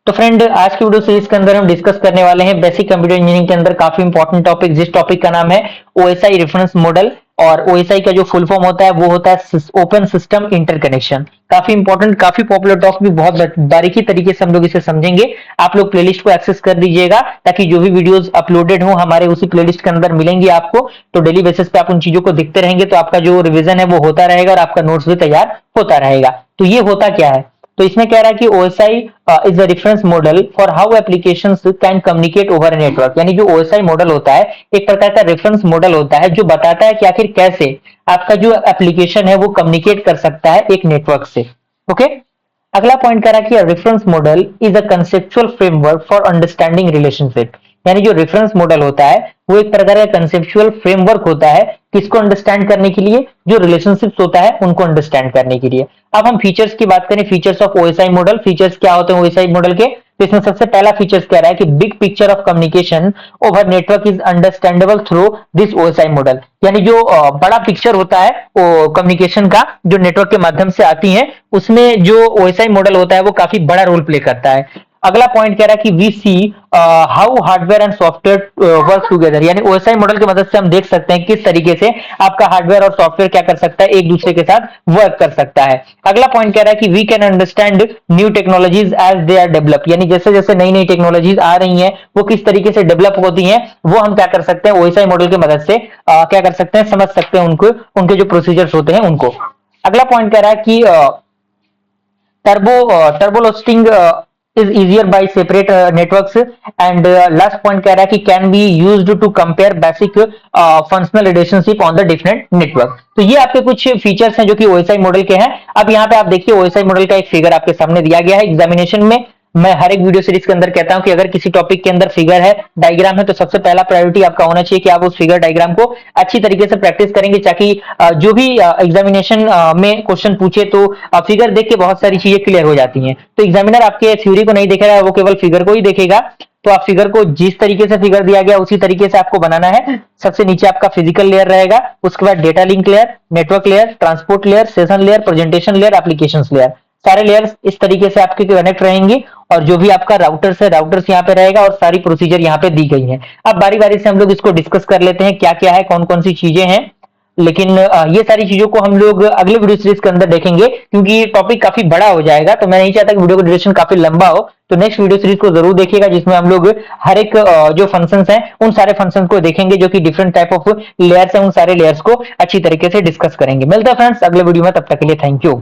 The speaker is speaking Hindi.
तो फ्रेंड, आज की वीडियो सीरीज के अंदर हम डिस्कस करने वाले हैं बेसिक कंप्यूटर इंजीनियरिंग के अंदर काफी इंपॉर्टेंट टॉपिक, जिस टॉपिक का नाम है ओएसआई रेफरेंस मॉडल। और ओएसआई का जो फुल फॉर्म होता है वो होता है ओपन सिस्टम इंटरकनेक्शन। काफी इंपॉर्टेंट, काफी पॉपुलर टॉपिक, बहुत बारीकी तरीके से हम लोग इसे समझेंगे। आप लोग प्लेलिस्ट को एक्सेस कर दीजिएगा ताकि जो भी वीडियोस अपलोडेड हो हमारे उसी प्लेलिस्ट के अंदर मिलेंगी आपको। तो डेली बेसिस पे आप उन चीजों को देखते रहेंगे तो आपका जो रिवीजन है वो होता रहेगा और आपका नोट्स भी तैयार होता रहेगा। तो ये होता क्या है, तो इसमें कह रहा है कि OSI is a reference model for how applications can communicate over network. यानी जो ओएसआई मॉडल होता है एक प्रकार का रेफरेंस मॉडल होता है जो बताता है कि आखिर कैसे आपका जो एप्लीकेशन है वो कम्युनिकेट कर सकता है एक नेटवर्क से। ओके, अगला पॉइंट कह रहा है कि reference model is a conceptual framework for understanding relationship. यानी जो रेफरेंस मॉडल होता है वो एक प्रकार का कंसेप्चुअल फ्रेमवर्क होता है किसको अंडरस्टैंड करने के लिए, जो रिलेशनशिप्स होता है उनको अंडरस्टैंड करने के लिए। अब हम फीचर्स की बात करें, features of OSI model. Features क्या होते हैं ओएसआई मॉडल के, तो इसमें सबसे पहला फीचर्स कह रहा है कि big picture of communication over network is understandable through this OSI model. यानी जो बड़ा पिक्चर होता है वो कम्युनिकेशन का जो नेटवर्क के माध्यम से आती है उसमें जो ओएसआई मॉडल होता है वो काफी बड़ा रोल प्ले करता है। अगला पॉइंट कह रहा है कि we see how hardware and software work together. यानी ओएसआई मॉडल की मदद से हम देख सकते हैं किस तरीके से आपका हार्डवेयर और सॉफ्टवेयर क्या कर सकता है, एक दूसरे के साथ वर्क कर सकता है। अगला पॉइंट कह रहा है कि we can understand new technologies as they are develop. यानी जैसे जैसे नई नई टेक्नोलॉजीज आ रही हैं वो किस तरीके से डेवलप होती हैं वो हम क्या कर सकते हैं ओएसआई मॉडल की मदद से क्या कर सकते हैं, समझ सकते हैं उनको, उनके जो प्रोसीजर्स होते हैं उनको। अगला पॉइंट कह रहा है कि टर्बोलोस्टिंग is easier by separate networks, and last point कह रहा है कि can be used to compare basic functional relationship on the different network। तो ये आपके कुछ फीचर्स हैं जो कि ओएसआई मॉडल के हैं। अब यहाँ पे आप देखिए ओएसआई मॉडल का एक फिगर आपके सामने दिया गया है। एग्जामिनेशन में मैं हर एक वीडियो सीरीज के अंदर कहता हूं कि अगर किसी टॉपिक के अंदर फिगर है, डायग्राम है, तो सबसे पहला प्रायोरिटी आपका होना चाहिए कि आप उस फिगर डायग्राम को अच्छी तरीके से प्रैक्टिस करेंगे ताकि जो भी एग्जामिनेशन में क्वेश्चन पूछे तो फिगर देख के बहुत सारी चीजें क्लियर हो जाती हैं। तो एग्जामिनर आपके थ्योरी को नहीं देखेगा, वो केवल फिगर को ही देखेगा। तो आप फिगर को जिस तरीके से फिगर दिया गया उसी तरीके से आपको बनाना है। सबसे नीचे आपका फिजिकल लेयर रहेगा, उसके बाद data link layer, network layer, transport layer, session layer, presentation layer, application layer. सारे लेयर्स इस तरीके से आपके कनेक्ट रहेंगे और जो भी आपका राउटर्स है राउटर्स यहाँ पे रहेगा और सारी प्रोसीजर यहाँ पे दी गई है। अब बारी बारी से हम लोग इसको डिस्कस कर लेते हैं क्या क्या है, कौन कौन सी चीजें हैं। लेकिन ये सारी चीजों को हम लोग अगले वीडियो सीरीज के अंदर देखेंगे क्योंकि ये टॉपिक काफी बड़ा हो जाएगा। तो मैं नहीं चाहता कि वीडियो का ड्यूरेशन काफी लंबा हो। तो नेक्स्ट वीडियो सीरीज को जरूर देखिएगा जिसमें हम लोग हर एक जो फंक्शंस हैं उन सारे फंक्शंस को देखेंगे जो कि डिफरेंट टाइप ऑफ लेयर्स हैं, उन सारे लेयर्स को अच्छी तरीके से डिस्कस करेंगे। मिलते हैं फ्रेंड्स अगले वीडियो में, तब तक के लिए थैंक यू।